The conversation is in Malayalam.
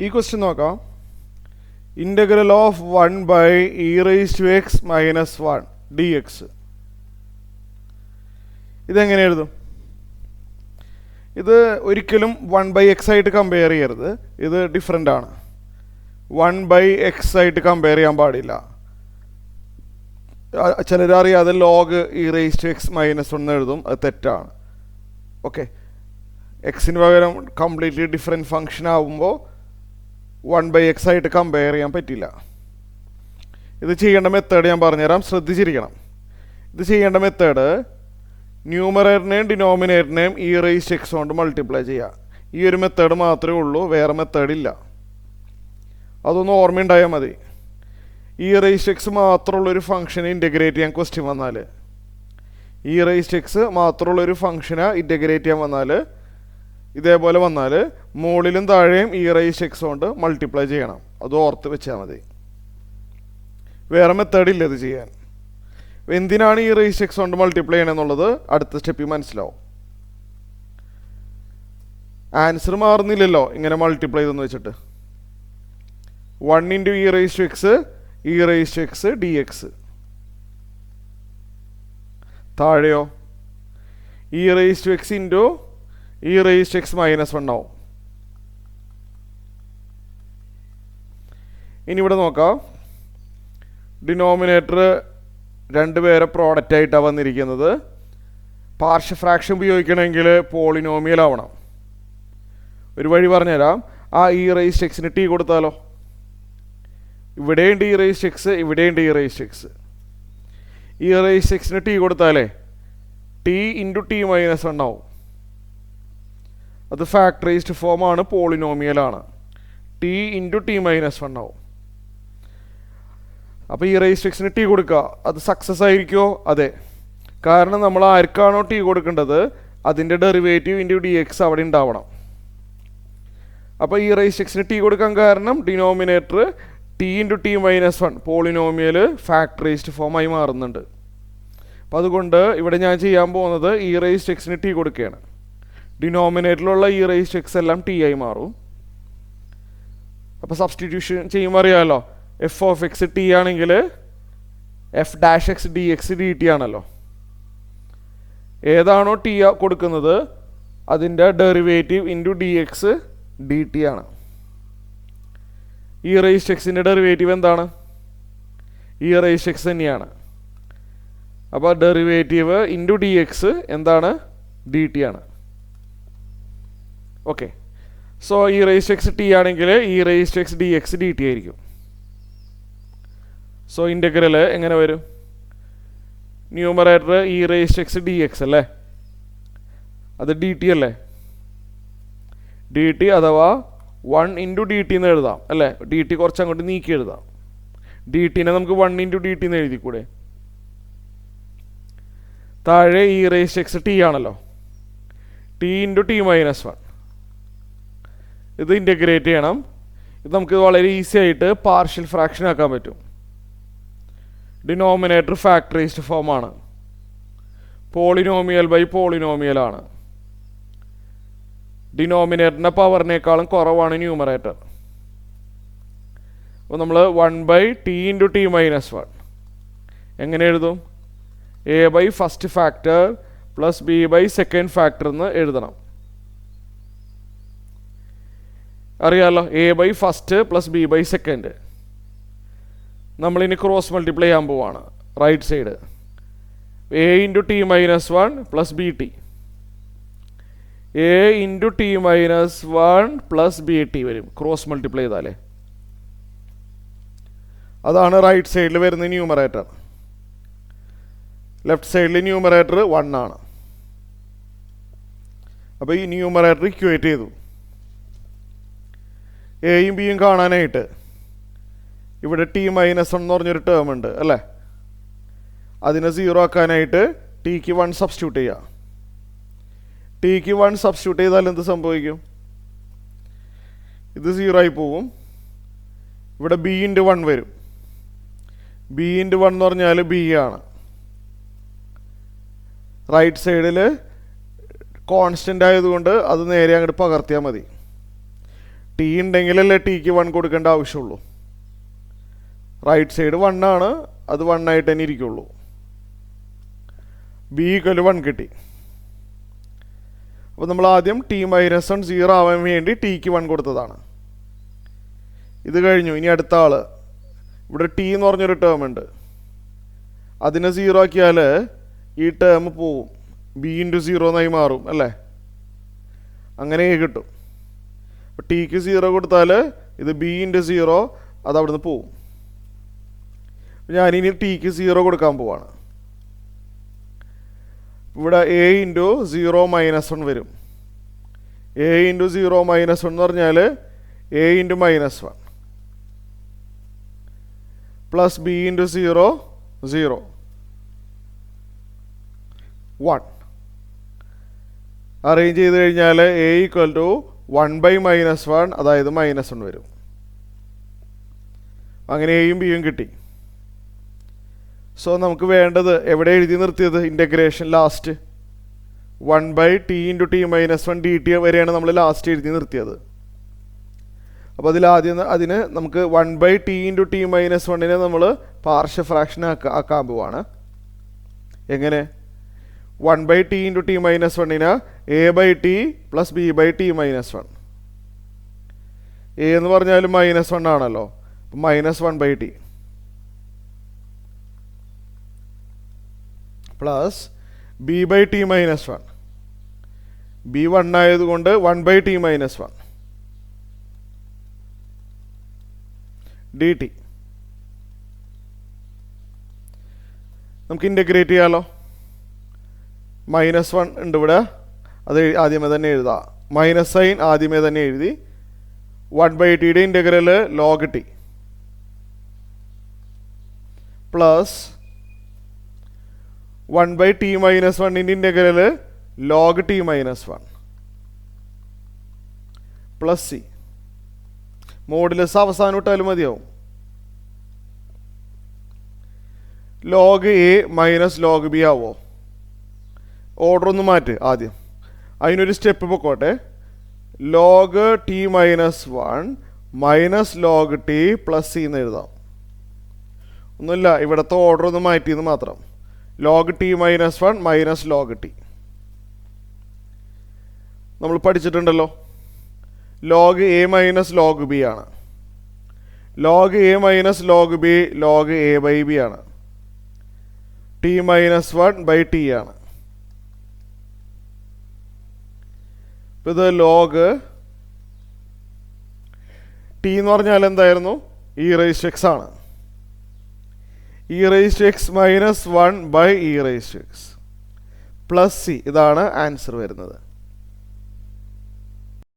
ഈ ക്വസ്റ്റ്യൻ നോക്കാം. Integral of 1/e⁻x - 1 dx. ഇതെങ്ങനെ എഴുതും? ഇത് ഒരിക്കലും 1/x ആയിട്ട് കമ്പയർ ചെയ്യരുത്. ഇത് ഡിഫറെൻ്റ് ആണ്. 1/x ആയിട്ട് കമ്പയർ ചെയ്യാൻ പാടില്ല. ചിലരറിയാതെ ലോഗ് e⁻x - 1 എഴുതും. അത് തെറ്റാണ്. ഓക്കെ, എക്സിന് പകരം കംപ്ലീറ്റ്ലി ഡിഫറെൻറ്റ് ഫങ്ഷൻ ആകുമ്പോൾ 1/x ആയിട്ട് കമ്പയർ ചെയ്യാൻ പറ്റില്ല. ഇത് ചെയ്യേണ്ട മെത്തേഡ് ഞാൻ പറഞ്ഞുതരാം, ശ്രദ്ധിച്ചിരിക്കണം. ഇത് ചെയ്യേണ്ട മെത്തേഡ് ന്യൂമറേറ്ററിനെയും ഡിനോമിനേറ്ററിനെയും e⁻x കൊണ്ട് മൾട്ടിപ്ലൈ ചെയ്യുക. ഈ ഒരു മെത്തേഡ് മാത്രമേ ഉള്ളൂ, വേറെ മെത്തേഡ് ഇല്ല. അതൊന്ന് ഓർമ്മയുണ്ടായാൽ മതി. e⁻x മാത്രമുള്ളൊരു ഫംഗ്ഷനെ ഇൻ്റഗ്രേറ്റ് ചെയ്യാൻ ക്വസ്റ്റ്യൻ വന്നാൽ, e⁻x മാത്രമുള്ളൊരു ഫംഗ്ഷനെ ഇൻ്റഗ്രേറ്റ് ചെയ്യാൻ വന്നാൽ, ഇതേപോലെ വന്നാൽ മുകളിലും താഴെയും e⁻x കൊണ്ട് മൾട്ടിപ്ലൈ ചെയ്യണം. അത് ഓർത്ത് വെച്ചാൽ മതി, വേറെ മെത്തേഡ് ഇല്ല ഇത് ചെയ്യാൻ. എന്തിനാണ് e⁻x കൊണ്ട് മൾട്ടിപ്ലൈ ചെയ്യണമെന്നുള്ളത് അടുത്ത സ്റ്റെപ്പിൽ മനസ്സിലാവും. ആൻസർ മാറുന്നില്ലല്ലോ ഇങ്ങനെ മൾട്ടിപ്ലൈ ചെയ്തെന്ന് വെച്ചിട്ട്. 1 × e⁻x dx. താഴെയോ e⁻x × e⁻x - 1 ആവും. ഇനി ഇവിടെ നോക്കാം. ഡിനോമിനേറ്റർ രണ്ടുപേരെ പ്രോഡക്റ്റ് ആയിട്ടാണ് വന്നിരിക്കുന്നത്. പാർഷ്യൽ ഫ്രാക്ഷൻ ഉപയോഗിക്കണമെങ്കിൽ പോളിനോമിയൽ ആവണം. ഒരു വഴി പറഞ്ഞുതരാം. ആ e⁻x ന് ടി കൊടുത്താലോ? ഇവിടെയുണ്ട് e⁻x, ഇവിടെയുണ്ട് e⁻x. e⁻x ന് ടി കൊടുത്താലേ ടി × t - 1 ആവും. അത് ഫാക്ടറൈസ്ഡ് ഫോമാണ്, പോളിനോമിയലാണ്. ടി × t - 1 ആവും. അപ്പോൾ e⁻x ന് ടി കൊടുക്കുക, അത് സക്സസ് ആയിരിക്കുമോ? അതെ, കാരണം നമ്മൾ ആർക്കാണോ ടി കൊടുക്കേണ്ടത് അതിൻ്റെ ഡെറിവേറ്റീവ് × dx അവിടെ ഉണ്ടാവണം. അപ്പോൾ e⁻x ന് ടി കൊടുക്കാൻ കാരണം denominator t × t - 1 polynomial factorised ഫോമായി മാറുന്നുണ്ട്. അപ്പോൾ അതുകൊണ്ട് ഇവിടെ ഞാൻ ചെയ്യാൻ പോകുന്നത് e⁻x ന് ടി കൊടുക്കുകയാണ്. ഡിനോമിനേറ്ററിലുള്ള e⁻x എല്ലാം ടി ആയി മാറും. അപ്പോൾ സബ്സ്റ്റിറ്റ്യൂഷൻ ചെയ്യുമ്പോൾ അറിയാമല്ലോ, f(x) ടി ആണെങ്കിൽ f'(x) dx dt ആണല്ലോ. ഏതാണോ ടി കൊടുക്കുന്നത് അതിൻ്റെ ഡെറിവേറ്റീവ് × dx dt ആണ്. e⁻x ഡെറിവേറ്റീവ് എന്താണ്? e⁻x തന്നെയാണ്. അപ്പോൾ ഡെറിവേറ്റീവ് × dx എന്താണ്? dt ആണ്. ഓക്കെ, സോ e⁻x ടി ആണെങ്കിൽ e⁻x dx dt ആയിരിക്കും. സോ ഇൻ്റഗ്രൽ എങ്ങനെ വരും? ന്യൂമറേറ്റർ e⁻x dx അല്ലേ, അത് dt അല്ലേ? dt അഥവാ 1 × dt എന്ന് എഴുതാം അല്ലേ? dt കുറച്ച് അങ്ങോട്ട് നീക്കി എഴുതാം. dt-നെ നമുക്ക് 1 × dt എന്ന് എഴുതിക്കൂടെ? താഴെ e⁻x ടി ആണല്ലോ, ടി × t - 1. ഇത് ഇൻ്റഗ്രേറ്റ് ചെയ്യണം. ഇത് നമുക്ക് വളരെ ഈസി ആയിട്ട് പാർഷ്യൽ ഫ്രാക്ഷൻ ആക്കാൻ പറ്റും. ഡിനോമിനേറ്റർ ഫാക്ടറൈസ്ഡ് ഫോമാണ്, പോളിനോമിയൽ ബൈ പോളിനോമിയലാണ്. ഡിനോമിനേറ്ററിൻ്റെ പവറിനേക്കാളും കുറവാണ് ന്യൂമറേറ്റർ. അപ്പോൾ നമ്മൾ 1/t × t - 1 എങ്ങനെ എഴുതും? a/ first factor plus b/ second factor എന്ന് എഴുതണം. അറിയാമല്ലോ, a/ first plus b/ second. നമ്മളിനി ക്രോസ് മൾട്ടിപ്ലൈ ചെയ്യാൻ പോവാണ്. Right side a × t - 1 plus bt, a × t - 1 plus bt വരും ക്രോസ് മൾട്ടിപ്ലൈ ചെയ്താലേ. അതാണ് റൈറ്റ് സൈഡിൽ വരുന്ന ന്യൂമറേറ്റർ. ലെഫ്റ്റ് സൈഡിൽ ന്യൂമറേറ്റർ 1 ആണ്. അപ്പോൾ ഈ ന്യൂമറേറ്റർ ഇക്വേറ്റ് ചെയ്തു. എയും ബിയും കാണാനായിട്ട് ഇവിടെ t - 1 എന്ന് പറഞ്ഞൊരു ടേം ഉണ്ട് അല്ലേ? അതിനെ 0 ആക്കാനായിട്ട് ടിക്ക് 1 സബ്സ്റ്റിറ്റ്യൂട്ട് ചെയ്യുക. ടിക്ക് 1 സബ്സ്റ്റിറ്റ്യൂട്ട് ചെയ്താൽ എന്ത് സംഭവിക്കും? ഇത് 0 ആയി പോവും. ഇവിടെ b × 1 വരും. b × 1 എന്ന് പറഞ്ഞാൽ b ആണ്. റൈറ്റ് സൈഡിൽ കോൺസ്റ്റൻ്റ് ആയതുകൊണ്ട് അത് നേരെ അങ്ങോട്ട് പകർത്തിയാൽ മതി. ടി ഉണ്ടെങ്കിലല്ലേ ടിക്ക് 1 കൊടുക്കേണ്ട ആവശ്യമുള്ളൂ. റൈറ്റ് സൈഡ് 1 ആണ്, അത് 1 ആയിട്ട് തന്നെ ഇരിക്കുള്ളൂ. ബി ഈക്വൽ 1 കിട്ടി. അപ്പോൾ നമ്മൾ ആദ്യം ടി മൈനസ് 1 0 ആവാൻ വേണ്ടി ടിക്ക് 1 കൊടുത്തതാണ്. ഇത് കഴിഞ്ഞു. ഇനി അടുത്ത ആൾ, ഇവിടെ ടി എന്ന് പറഞ്ഞൊരു ടേം ഉണ്ട്, അതിനെ 0 ആക്കിയാൽ ഈ ടേം പോവും, ബി ഇൻറ്റു 0 എന്നായി മാറും അല്ലേ? അങ്ങനെ കിട്ടും. അപ്പോൾ ടിക്ക് 0 കൊടുത്താൽ ഇത് ബി ഇൻറ്റു 0, അത് അവിടുന്ന് പോവും. ഞാനിനി ടിക്ക് 0 കൊടുക്കാൻ പോവാണ്. ഇവിടെ എ ഇൻറ്റു 0 മൈനസ് 1 വരും. എ ഇൻറ്റു 0 മൈനസ് 1 എന്ന് പറഞ്ഞാൽ A into minus 1 plus B into 0 0 1 arrange ചെയ്ത് കഴിഞ്ഞാൽ എ ഈക്വൽ ടു 1/-1, അതായത് -1 വരും. അങ്ങനെ എയും ബിയും കിട്ടി. സോ നമുക്ക് വേണ്ടത് എവിടെ എഴുതി നിർത്തിയത്? Integration last 1/t × t-1 dt വരെയാണ് നമ്മൾ ലാസ്റ്റ് എഴുതി നിർത്തിയത്. അപ്പോൾ അതിന് നമുക്ക് 1/t × t-1 നമ്മൾ പാർഷ്യൽ ഫ്രാക്ഷൻ ആക്കാൻ പോവാണ്. എങ്ങനെ? 1/t × t-1 a/t plus b/t-1. a എന്ന് പറഞ്ഞാൽ -1 ആണല്ലോ, -1/t പ്ലസ് b/t-1. b 1 ആയതുകൊണ്ട് 1/t-1 dt. നമുക്ക് ഇൻ്റഗ്രേറ്റ് ചെയ്യാലോ. -1 ഉണ്ട് ഇവിടെ, അത് ആദ്യമേ തന്നെ എഴുതാം. മൈനസ് സൈൻ ആദ്യമേ തന്നെ എഴുതി. 1/tയുടെ ഇൻ്റഗ്രൽ log t പ്ലസ് 1/t-1ൻ്റെ integral log t-1 plus c. Modulus അവസാനം ഇട്ടാലും മതിയാവും. log a minus log b ആവോ? ഓർഡർ ഒന്ന് മാറ്റ് ആദ്യം. അതിനൊരു സ്റ്റെപ്പ് പൊക്കോട്ടെ. log t-1 minus log t plus c എന്ന് എഴുതാം. ഒന്നുമില്ല, ഇവിടുത്തെ ഓർഡർ ഒന്ന് മാറ്റിയെന്ന് മാത്രം. log t-1 minus log t നമ്മൾ പഠിച്ചിട്ടുണ്ടല്ലോ. log a minus log b ആണ്. log a minus log b log a/b ആണ്. t-1/t ആണ്. ഇത് log t എന്ന് പറഞ്ഞാൽ എന്തായിരുന്നു? e⁻x ആണ്. e⁻x - 1/e⁻x പ്ലസ് സി, ഇതാണ് ആൻസർ വരുന്നത്.